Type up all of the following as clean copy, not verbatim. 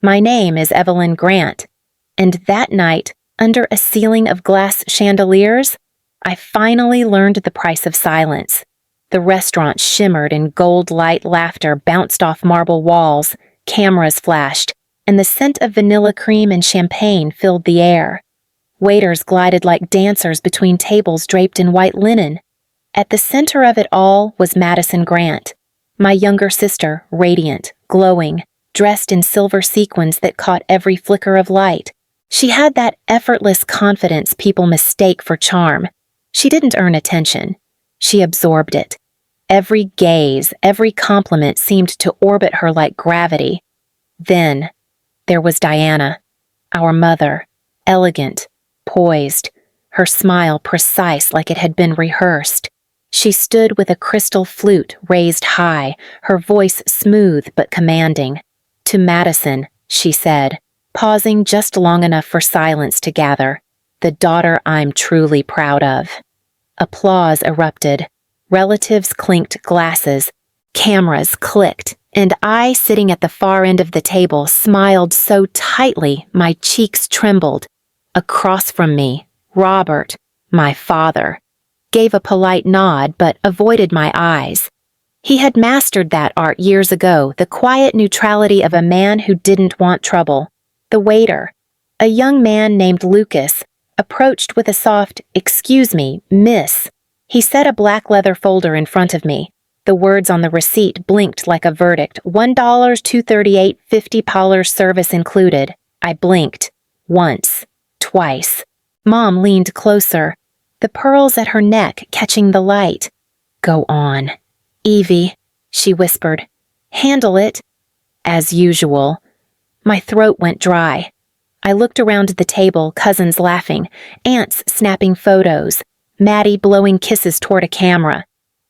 My name is Evelyn Grant, and that night, under a ceiling of glass chandeliers, I finally learned the price of silence. The restaurant shimmered in gold light, laughter bounced off marble walls, cameras flashed, and the scent of vanilla cream and champagne filled the air. Waiters glided like dancers between tables draped in white linen. At the center of it all was Madison Grant, my younger sister, radiant, glowing, dressed in silver sequins that caught every flicker of light. She had that effortless confidence people mistake for charm. She didn't earn attention. She absorbed it. Every gaze, every compliment seemed to orbit her like gravity. Then, there was Diana, our mother, elegant, poised, her smile precise like it had been rehearsed. She stood with a crystal flute raised high, her voice smooth but commanding. To Madison, she said, pausing just long enough for silence to gather, "The daughter I'm truly proud of." Applause erupted. Relatives clinked glasses. Cameras clicked, and I, sitting at the far end of the table, smiled so tightly my cheeks trembled. Across from me, Robert, my father, gave a polite nod but avoided my eyes. He had mastered that art years ago, the quiet neutrality of a man who didn't want trouble. The waiter, a young man named Lucas, approached with a soft, "Excuse me, miss." He set a black leather folder in front of me. The words on the receipt blinked like a verdict. $1, $2.38, $50 service included. I blinked. Once. Twice. Mom leaned closer, the pearls at her neck catching the light. "Go on. Evie," she whispered. "Handle it." As usual. My throat went dry. I looked around the table, cousins laughing, aunts snapping photos, Maddie blowing kisses toward a camera.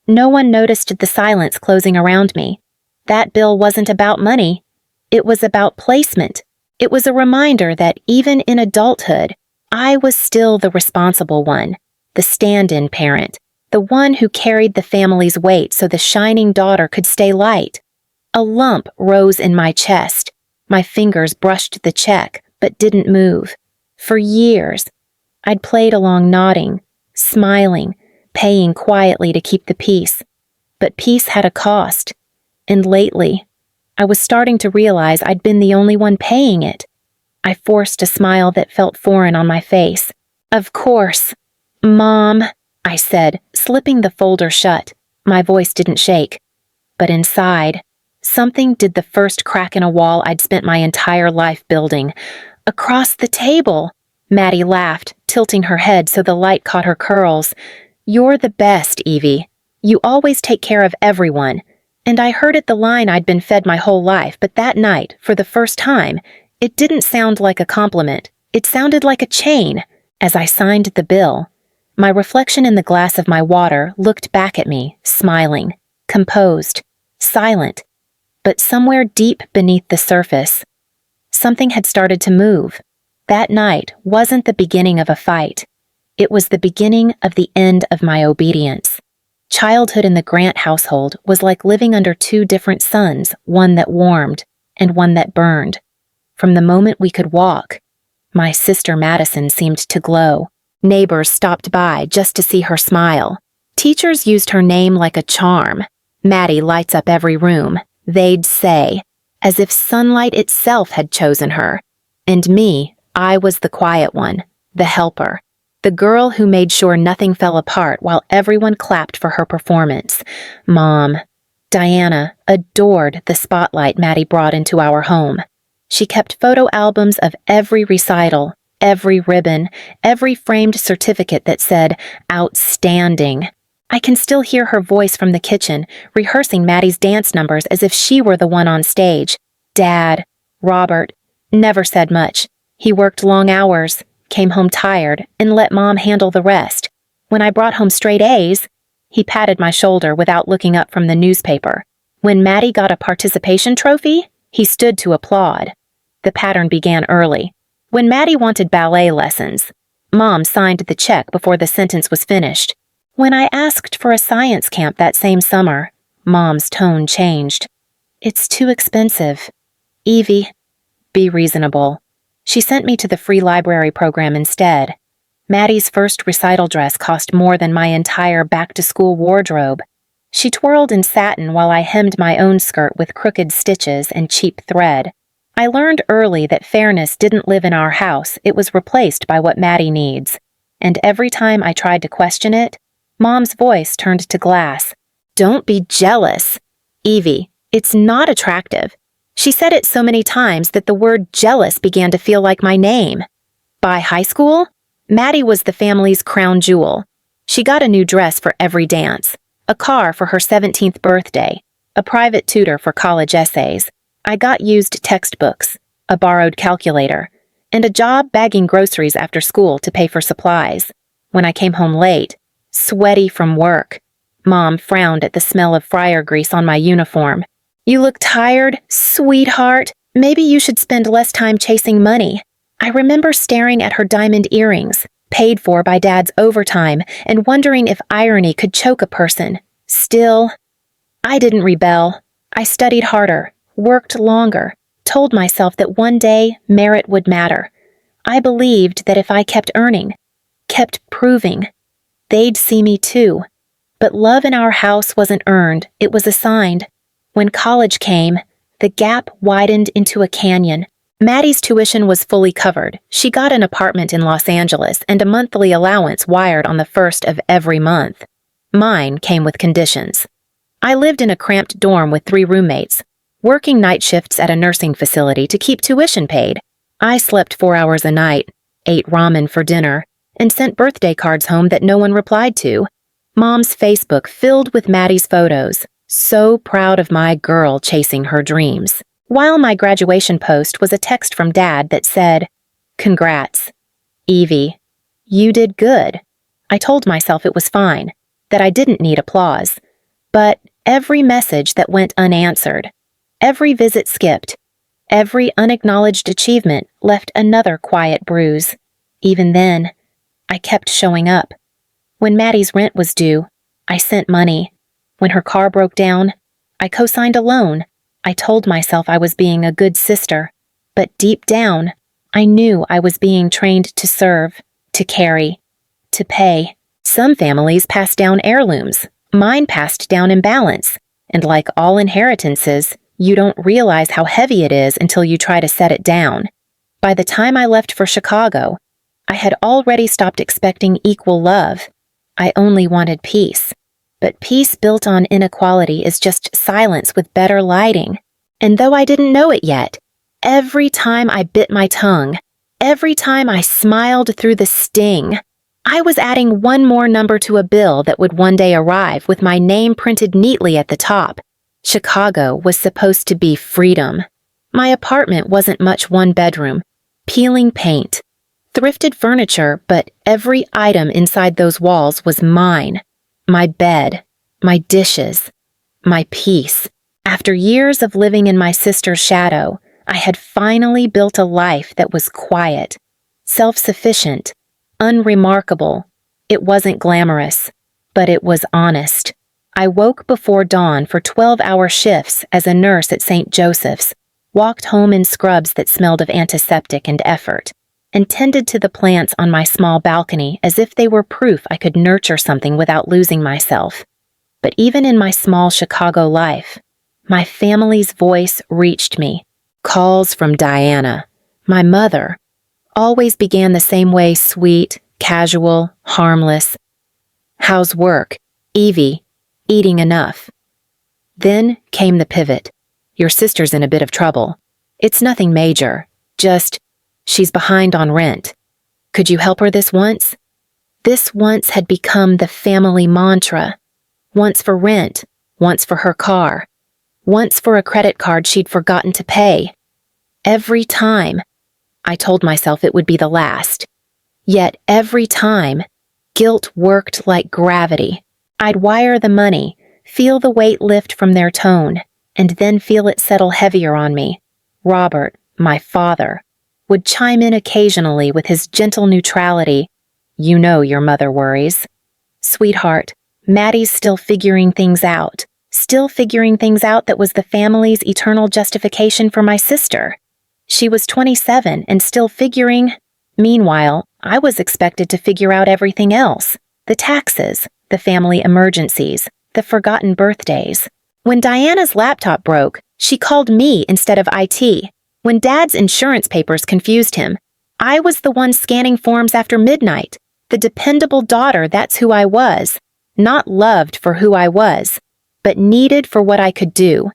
No one noticed the silence closing around me. That bill wasn't about money. It was about placement. It was a reminder that even in adulthood, I was still the responsible one, the stand-in parent, the one who carried the family's weight so the shining daughter could stay light. A lump rose in my chest. My fingers brushed the check, but didn't move. For years, I'd played along nodding, smiling, paying quietly to keep the peace. But peace had a cost. And lately, I was starting to realize I'd been the only one paying it. I forced a smile that felt foreign on my face. "Of course. Mom," I said, slipping the folder shut. My voice didn't shake. But inside, something did the first crack in a wall I'd spent my entire life building. "Across the table," Maddie laughed, tilting her head so the light caught her curls. "You're the best, Evie. You always take care of everyone." And I heard it the line I'd been fed my whole life, but that night, for the first time, it didn't sound like a compliment. It sounded like a chain. As I signed the bill, my reflection in the glass of my water looked back at me, smiling, composed, silent. But somewhere deep beneath the surface, something had started to move. That night wasn't the beginning of a fight. It was the beginning of the end of my obedience. Childhood in the Grant household was like living under two different suns, one that warmed and one that burned. From the moment we could walk, my sister Madison seemed to glow. Neighbors stopped by just to see her smile. Teachers used her name like a charm. "Maddie lights up every room," they'd say, as if sunlight itself had chosen her. And me, I was the quiet one, the helper, the girl who made sure nothing fell apart while everyone clapped for her performance. Mom, Diana, adored the spotlight Maddie brought into our home. She kept photo albums of every recital, every ribbon, every framed certificate that said, "Outstanding." I can still hear her voice from the kitchen, rehearsing Maddie's dance numbers as if she were the one on stage. Dad, Robert, never said much. He worked long hours, came home tired, and let Mom handle the rest. When I brought home straight A's, he patted my shoulder without looking up from the newspaper. When Maddie got a participation trophy, he stood to applaud. The pattern began early. When Maddie wanted ballet lessons, Mom signed the check before the sentence was finished. When I asked for a science camp that same summer, Mom's tone changed. "It's too expensive. Evie, Be reasonable. She sent me to the free library program instead. Maddie's first recital dress cost more than my entire back-to-school wardrobe. She twirled in satin while I hemmed my own skirt with crooked stitches and cheap thread. I learned early that fairness didn't live in our house, it was replaced by what Maddie needs. And every time I tried to question it, Mom's voice turned to glass. Don't be jealous. Evie, it's not attractive. She said it so many times that the word jealous began to feel like my name. By high school, Maddie was the family's crown jewel. She got a new dress for every dance, a car for her 17th birthday, a private tutor for college essays. I got used textbooks, a borrowed calculator, and a job bagging groceries after school to pay for supplies. When I came home late, sweaty from work, Mom frowned at the smell of fryer grease on my uniform. You look tired, sweetheart. Maybe you should spend less time chasing money. I remember staring at her diamond earrings, paid for by Dad's overtime, and wondering if irony could choke a person. Still, I didn't rebel. I studied harder, worked longer, told myself that one day merit would matter. I believed that if I kept earning, kept proving, they'd see me too. But love in our house wasn't earned, it was assigned. When college came, the gap widened into a canyon. Maddie's tuition was fully covered. She got an apartment in Los Angeles and a monthly allowance wired on the first of every month. Mine came with conditions. I lived in a cramped dorm with 3 roommates, working night shifts at a nursing facility to keep tuition paid. I slept 4 hours a night, ate ramen for dinner, and sent birthday cards home that no one replied to. Mom's Facebook filled with Maddie's photos, so proud of my girl chasing her dreams. While my graduation post was a text from Dad that said, "Congrats. Evie, you did good." I told myself it was fine, that I didn't need applause. But every message that went unanswered, every visit skipped, every unacknowledged achievement left another quiet bruise. Even then, I kept showing up. When Maddie's rent was due, I sent money. When her car broke down, I co-signed a loan. I told myself I was being a good sister, but deep down, I knew I was being trained to serve, to carry, to pay. Some families pass down heirlooms. Mine passed down imbalance, and like all inheritances, you don't realize how heavy it is until you try to set it down. By the time I left for Chicago, I had already stopped expecting equal love. I only wanted peace. But peace built on inequality is just silence with better lighting. And though I didn't know it yet, every time I bit my tongue, every time I smiled through the sting, I was adding one more number to a bill that would one day arrive with my name printed neatly at the top. Chicago was supposed to be freedom. My apartment wasn't much one bedroom, peeling paint, thrifted furniture, but every item inside those walls was mine. My bed, my dishes, my peace. After years of living in my sister's shadow, I had finally built a life that was quiet, self-sufficient, unremarkable. It wasn't glamorous, but it was honest. I woke before dawn for 12-hour shifts as a nurse at St. Joseph's, walked home in scrubs that smelled of antiseptic and effort, and tended to the plants on my small balcony as if they were proof I could nurture something without losing myself. But even in my small Chicago life, my family's voice reached me. Calls from Diana, my mother, always began the same way: sweet, casual, harmless. "How's work? Evie, eating enough?" Then came the pivot. "Your sister's in a bit of trouble. It's nothing major, just she's behind on rent. Could you help her this once?" This once had become the family mantra. Once for rent, once for her car, once for a credit card she'd forgotten to pay. Every time, I told myself it would be the last. Yet every time, guilt worked like gravity. I'd wire the money, feel the weight lift from their tone, and then feel it settle heavier on me. Robert, my father, would chime in occasionally with his gentle neutrality. "You know your mother worries." "Sweetheart, Maddie's still figuring things out. Still figuring things out that was the family's eternal justification for my sister." She was 27 and still figuring. Meanwhile, I was expected to figure out everything else. The taxes, the family emergencies, the forgotten birthdays. When Diana's laptop broke, she called me instead of IT. When Dad's insurance papers confused him, I was the one scanning forms after midnight. The dependable daughter, that's who I was. Not loved for who I was, but needed for what I could do.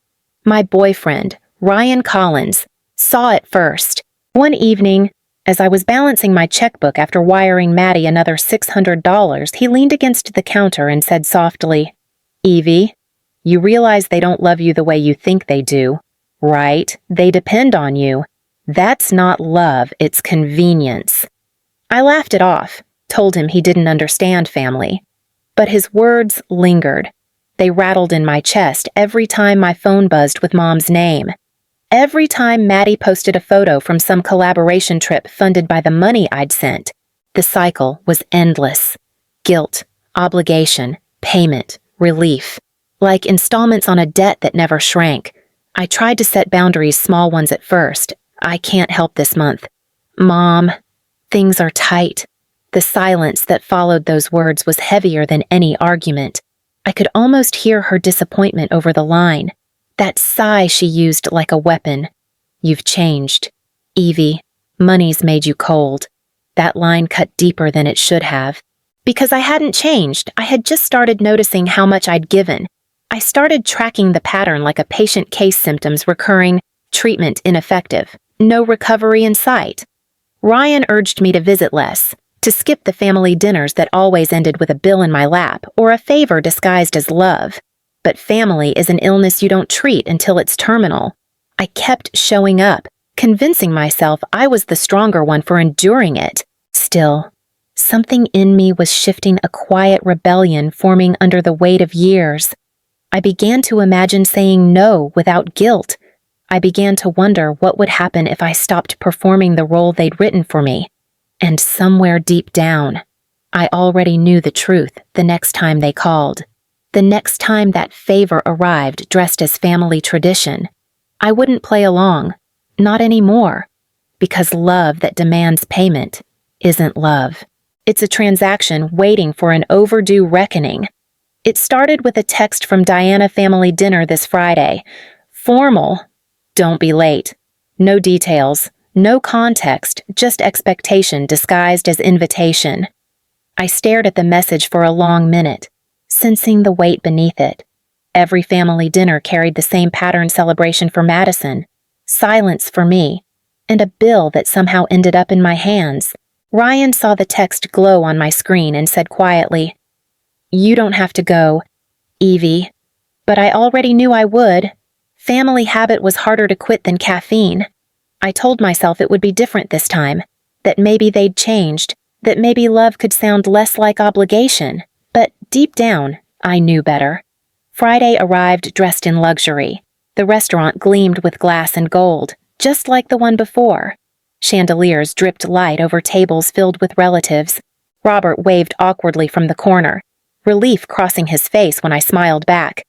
My boyfriend, Ryan Collins, saw it first. One evening, as I was balancing my checkbook after wiring Maddie another $600, he leaned against the counter and said softly, "Evie, you realize they don't love you the way you think they do, right? They depend on you. That's not love, it's convenience." I laughed it off, told him he didn't understand family. But his words lingered. They rattled in my chest every time my phone buzzed with Mom's name. Every time Maddie posted a photo from some collaboration trip funded by the money I'd sent. The cycle was endless. Guilt, obligation, payment, relief. Like installments on a debt that never shrank. I tried to set boundaries, small ones at first. I can't help this month. Mom, things are tight. The silence that followed those words was heavier than any argument. I could almost hear her disappointment over the line. That sigh she used like a weapon. "You've changed. Evie, money's made you cold." That line cut deeper than it should have. Because I hadn't changed, I had just started noticing how much I'd given. I started tracking the pattern like a patient case, symptoms recurring, treatment ineffective, no recovery in sight. Ryan urged me to visit less, to skip the family dinners that always ended with a bill in my lap or a favor disguised as love. But family is an illness you don't treat until it's terminal. I kept showing up, convincing myself I was the stronger one for enduring it. Still, something in me was shifting, a quiet rebellion forming under the weight of years. I began to imagine saying no without guilt. I began to wonder what would happen if I stopped performing the role they'd written for me. And somewhere deep down, I already knew the truth the next time they called. The next time that favor arrived dressed as family tradition, I wouldn't play along, not anymore, because love that demands payment isn't love. It's a transaction waiting for an overdue reckoning. It started with a text from Diana, family dinner this Friday. Formal, don't be late. No details, no context, just expectation disguised as invitation. I stared at the message for a long minute, sensing the weight beneath it. Every family dinner carried the same pattern: celebration for Madison, silence for me, and a bill that somehow ended up in my hands. Ryan saw the text glow on my screen and said quietly, "You don't have to go, Evie." But I already knew I would. Family habit was harder to quit than caffeine. I told myself it would be different this time, that maybe they'd changed, that maybe love could sound less like obligation. But deep down, I knew better. Friday arrived dressed in luxury. The restaurant gleamed with glass and gold, just like the one before. Chandeliers dripped light over tables filled with relatives. Robert waved awkwardly from the corner, relief crossing his face when I smiled back.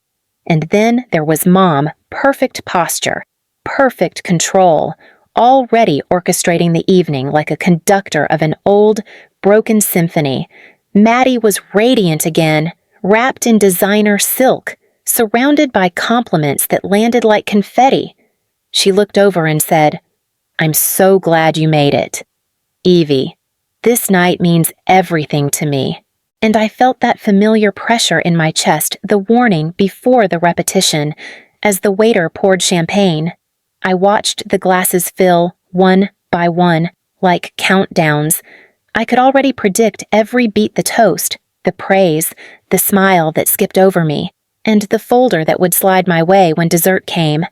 And then there was Mom, perfect posture, perfect control, already orchestrating the evening like a conductor of an old, broken symphony. Maddie was radiant again, wrapped in designer silk, surrounded by compliments that landed like confetti. She looked over and said, "I'm so glad you made it. Evie, this night means everything to me." And I felt that familiar pressure in my chest, the warning before the repetition, as the waiter poured champagne. I watched the glasses fill, one by one, like countdowns. I could already predict every beat: the toast, the praise, the smile that skipped over me, and the folder that would slide my way when dessert came.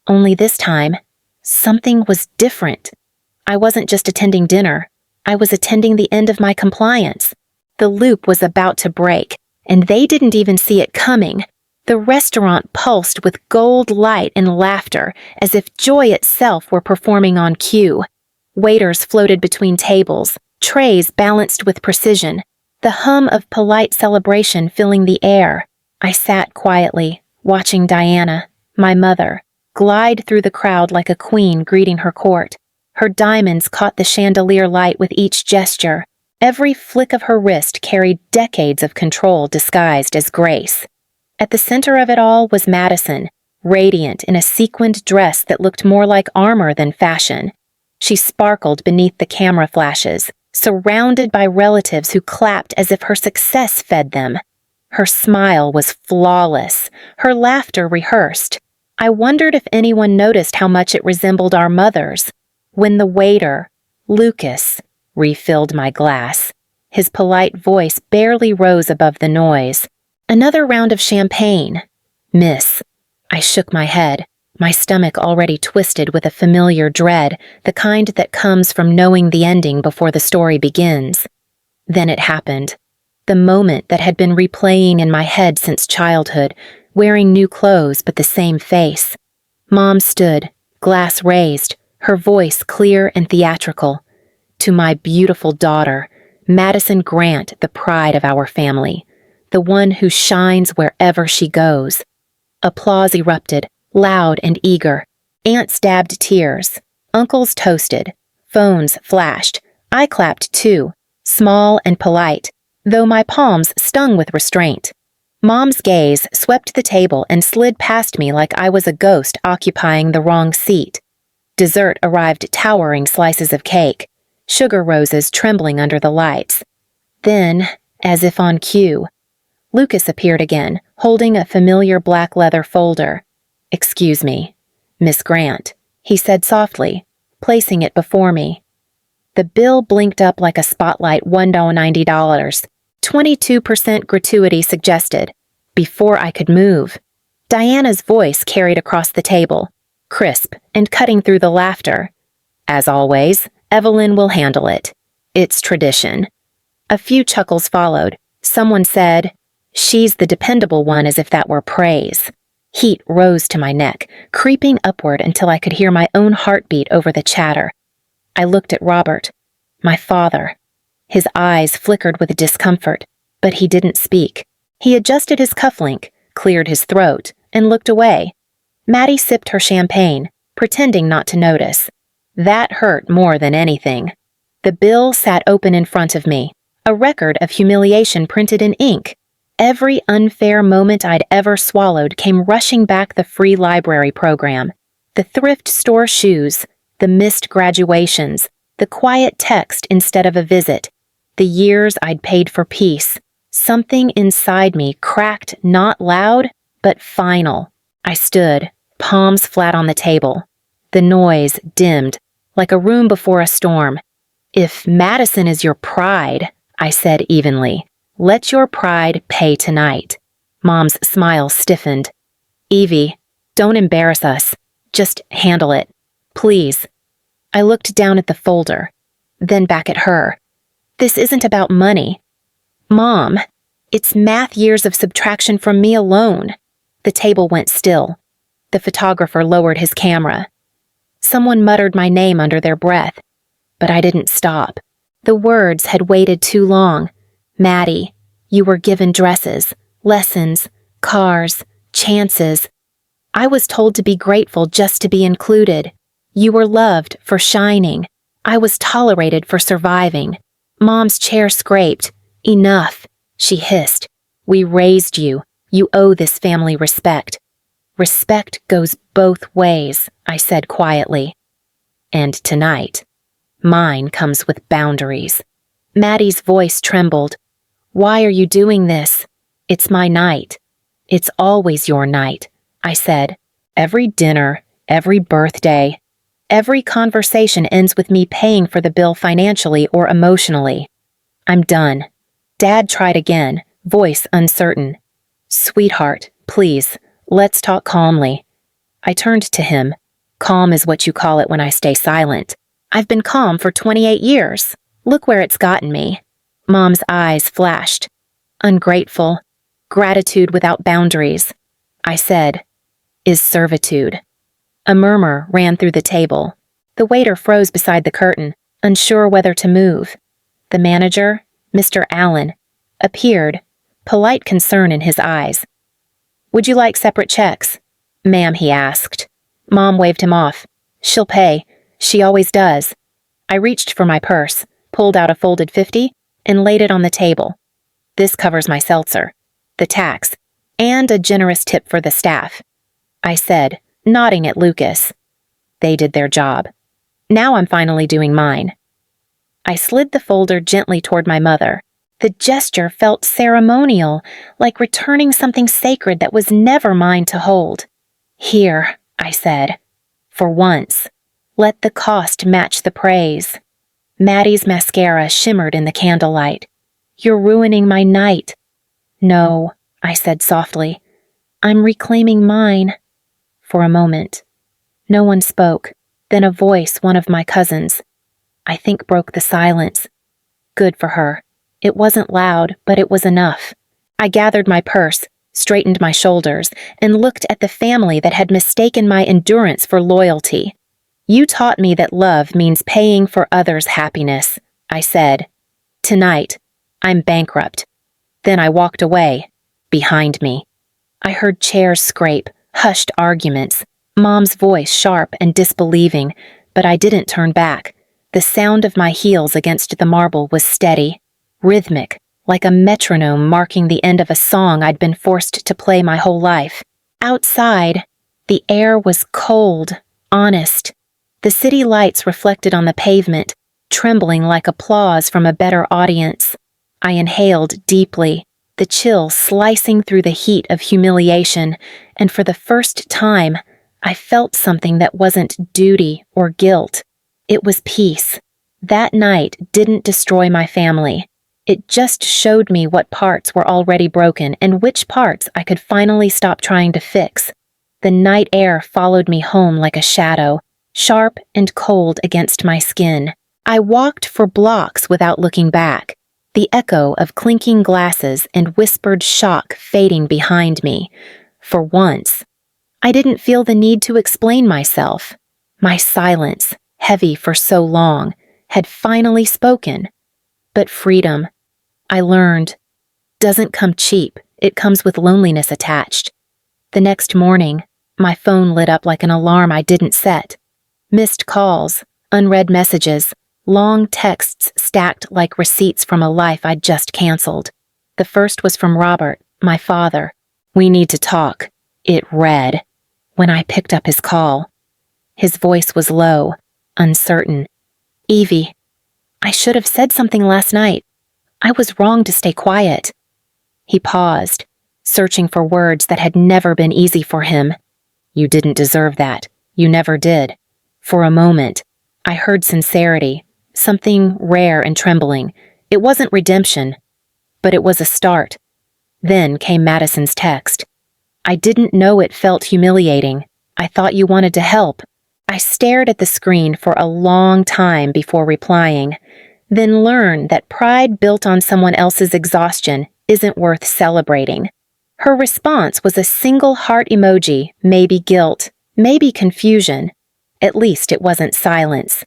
Only this time, something was different. I wasn't just attending dinner. I was attending the end of my compliance. The loop was about to break, and they didn't even see it coming. The restaurant pulsed with gold light and laughter, as if joy itself were performing on cue. Waiters floated between tables, trays balanced with precision, the hum of polite celebration filling the air. I sat quietly, watching Diana, my mother, glide through the crowd like a queen greeting her court. Her diamonds caught the chandelier light with each gesture. Every flick of her wrist carried decades of control disguised as grace. At the center of it all was Madison, radiant in a sequined dress that looked more like armor than fashion. She sparkled beneath the camera flashes, surrounded by relatives who clapped as if her success fed them. Her smile was flawless, her laughter rehearsed. I wondered if anyone noticed how much it resembled our mother's. When the waiter, Lucas, refilled my glass, his polite voice barely rose above the noise. "Another round of champagne." "Miss." I shook my head, my stomach already twisted with a familiar dread, the kind that comes from knowing the ending before the story begins. Then it happened. The moment that had been replaying in my head since childhood, wearing new clothes but the same face. Mom stood, glass raised, her voice clear and theatrical. "To my beautiful daughter, Madison Grant, the pride of our family, the one who shines wherever she goes." Applause erupted, loud and eager. Aunts dabbed tears. Uncles toasted. Phones flashed. I clapped too, small and polite, though my palms stung with restraint. Mom's gaze swept the table and slid past me like I was a ghost occupying the wrong seat. Dessert arrived towering slices of cake, sugar roses trembling under the lights. Then, as if on cue, Lucas appeared again, holding a familiar black leather folder. "Excuse me, Miss Grant," he said softly, placing it before me. The bill blinked up like a spotlight, $1.90. 22% gratuity suggested. Before I could move, Diana's voice carried across the table, crisp and cutting through the laughter. "As always, Evelyn will handle it. It's tradition." A few chuckles followed. Someone said, "She's the dependable one," as if that were praise. Heat rose to my neck, creeping upward until I could hear my own heartbeat over the chatter. I looked at Robert, my father. His eyes flickered with discomfort, but he didn't speak. He adjusted his cufflink, cleared his throat, and looked away. Maddie sipped her champagne, pretending not to notice. That hurt more than anything. The bill sat open in front of me, a record of humiliation printed in ink. Every unfair moment I'd ever swallowed came rushing back: the free library program, the thrift store shoes, the missed graduations, the quiet text instead of a visit, the years I'd paid for peace. Something inside me cracked, not loud, but final. I stood, palms flat on the table. The noise dimmed, like a room before a storm. "If Madison is your pride," I said evenly, "let your pride pay tonight." Mom's smile stiffened. "Evie, don't embarrass us. Just handle it. Please." I looked down at the folder, then back at her. "This isn't about money. Mom, it's math years of subtraction from me alone." The table went still. The photographer lowered his camera. Someone muttered my name under their breath, but I didn't stop. The words had waited too long. "Maddie, you were given dresses, lessons, cars, chances. I was told to be grateful just to be included. You were loved for shining. I was tolerated for surviving." Mom's chair scraped. "Enough," she hissed. "We raised you. You owe this family respect." "Respect goes both ways," I said quietly. "And tonight, mine comes with boundaries." Maddie's voice trembled. "Why are you doing this? It's my night." "It's always your night," I said. "Every dinner, every birthday, every conversation ends with me paying for the bill financially or emotionally." "I'm done." Dad tried again, voice uncertain. "Sweetheart, please, let's talk calmly." I turned to him. "Calm is what you call it when I stay silent. I've been calm for 28 years. Look where it's gotten me." Mom's eyes flashed. "Ungrateful. Gratitude without boundaries." I said, "Is servitude." A murmur ran through the table. The waiter froze beside the curtain, unsure whether to move. The manager, Mr. Allen, appeared, polite concern in his eyes. "Would you like separate checks?" "Ma'am," he asked. Mom waved him off. "She'll pay. She always does. I reached for my purse, pulled out a folded 50, and laid it on the table. This covers my seltzer, the tax, and a generous tip for the staff, I said, nodding at Lucas. They did their job. Now I'm finally doing mine. I slid the folder gently toward my mother. The gesture felt ceremonial, like returning something sacred that was never mine to hold. Here, I said. For once, let the cost match the praise. Maddie's mascara shimmered in the candlelight. You're ruining my night. No, I said softly. I'm reclaiming mine. For a moment. No one spoke. Then a voice, one of my cousins, I think, broke the silence. Good for her. It wasn't loud, but it was enough. I gathered my purse, straightened my shoulders, and looked at the family that had mistaken my endurance for loyalty. You taught me that love means paying for others' happiness, I said. Tonight, I'm bankrupt. Then I walked away. Behind me. I heard chairs scrape, hushed arguments, Mom's voice sharp and disbelieving, but I didn't turn back. The sound of my heels against the marble was steady, rhythmic, like a metronome marking the end of a song I'd been forced to play my whole life. Outside, the air was cold, honest. The city lights reflected on the pavement, trembling like applause from a better audience. I inhaled deeply, the chill slicing through the heat of humiliation, and for the first time, I felt something that wasn't duty or guilt. It was peace. That night didn't destroy my family. It just showed me what parts were already broken and which parts I could finally stop trying to fix. The night air followed me home like a shadow, sharp and cold against my skin. I walked for blocks without looking back, the echo of clinking glasses and whispered shock fading behind me. For once, I didn't feel the need to explain myself. My silence, heavy for so long, had finally spoken. But freedom, I learned, doesn't come cheap. It comes with loneliness attached. The next morning, my phone lit up like an alarm I didn't set. Missed calls, unread messages, long texts stacked like receipts from a life I'd just canceled. The first was from Robert, my father. We need to talk. It read. When I picked up his call. His voice was low, uncertain. Evie, I should have said something last night. I was wrong to stay quiet. He paused, searching for words that had never been easy for him. You didn't deserve that. You never did. For a moment, I heard sincerity, something rare and trembling. It wasn't redemption, but it was a start. Then came Madison's text. I didn't know it felt humiliating. I thought you wanted to help. I stared at the screen for a long time before replying, then learned that pride built on someone else's exhaustion isn't worth celebrating. Her response was a single heart emoji, maybe guilt, maybe confusion. At least it wasn't silence.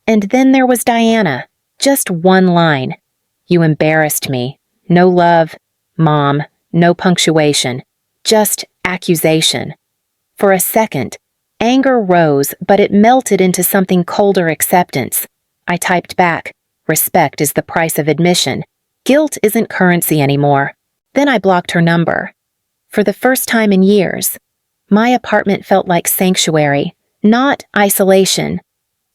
And then there was Diana, just one line. You embarrassed me. No love, Mom, no punctuation. Just accusation. For a second, anger rose, but it melted into something colder acceptance. I typed back, respect is the price of admission. Guilt isn't currency anymore. Then I blocked her number. For the first time in years, my apartment felt like sanctuary, not isolation.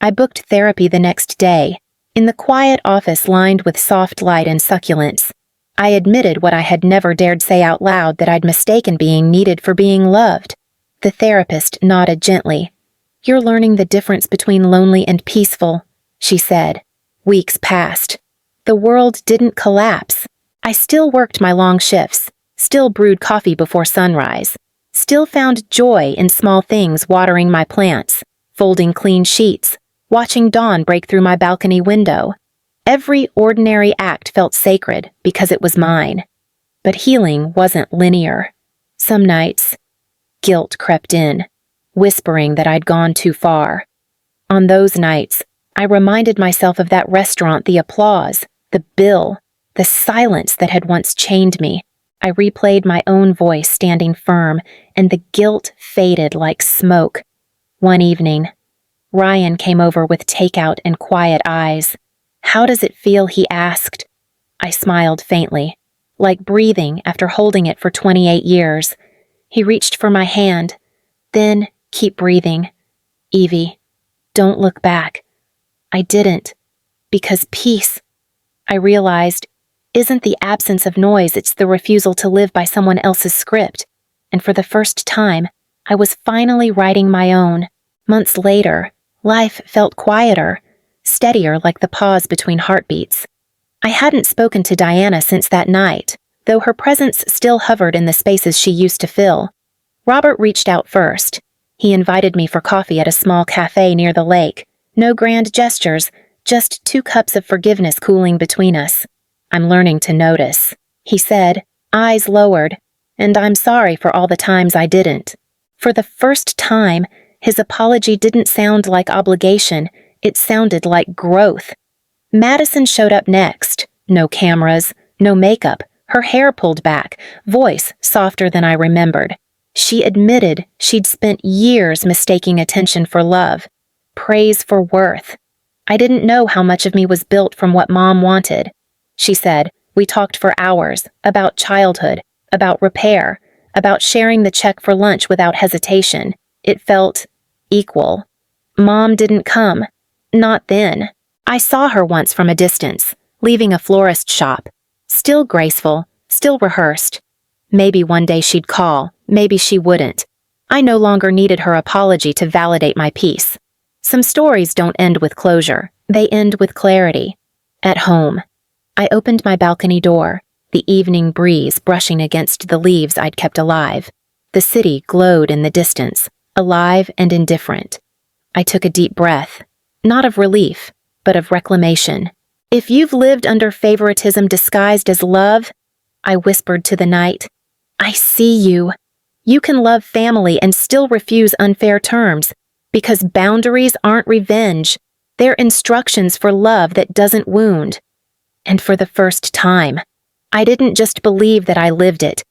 I booked therapy the next day, in the quiet office lined with soft light and succulents. I admitted what I had never dared say out loud, that I'd mistaken being needed for being loved. The therapist nodded gently. You're learning the difference between lonely and peaceful, she said. Weeks passed. The world didn't collapse. I still worked my long shifts, still brewed coffee before sunrise, still found joy in small things, watering my plants, folding clean sheets, watching dawn break through my balcony window. Every ordinary act felt sacred because it was mine. But healing wasn't linear. Some nights, guilt crept in, whispering that I'd gone too far. On those nights, I reminded myself of that restaurant, the applause, the bill, the silence that had once chained me. I replayed my own voice standing firm, and the guilt faded like smoke. One evening, Ryan came over with takeout and quiet eyes. "How does it feel?" he asked. I smiled faintly, like breathing after holding it for 28 years. He reached for my hand. "Then keep breathing. Evie, don't look back." I didn't. Because peace, I realized, isn't the absence of noise, it's the refusal to live by someone else's script. And for the first time, I was finally writing my own. Months later, life felt quieter, steadier, like the pause between heartbeats. I hadn't spoken to Diana since that night, though her presence still hovered in the spaces she used to fill. Robert reached out first. He invited me for coffee at a small cafe near the lake. No grand gestures, just 2 cups of forgiveness cooling between us. "I'm learning to notice," he said, eyes lowered, "and I'm sorry for all the times I didn't." For the first time, his apology didn't sound like obligation, it sounded like growth. Madison showed up next. No cameras, no makeup, her hair pulled back, voice softer than I remembered. She admitted she'd spent years mistaking attention for love, praise for worth. I didn't know how much of me was built from what Mom wanted. She said, we talked for hours, about childhood, about repair, about sharing the check for lunch without hesitation. It felt equal. Mom didn't come. Not then. I saw her once from a distance, leaving a florist shop. Still graceful, still rehearsed. Maybe one day she'd call, maybe she wouldn't. I no longer needed her apology to validate my peace. Some stories don't end with closure, they end with clarity. At home. I opened my balcony door, the evening breeze brushing against the leaves I'd kept alive. The city glowed in the distance, alive and indifferent. I took a deep breath, not of relief, but of reclamation. If you've lived under favoritism disguised as love, I whispered to the night, I see you. You can love family and still refuse unfair terms, because boundaries aren't revenge. They're instructions for love that doesn't wound. And for the first time, I didn't just believe that I lived it,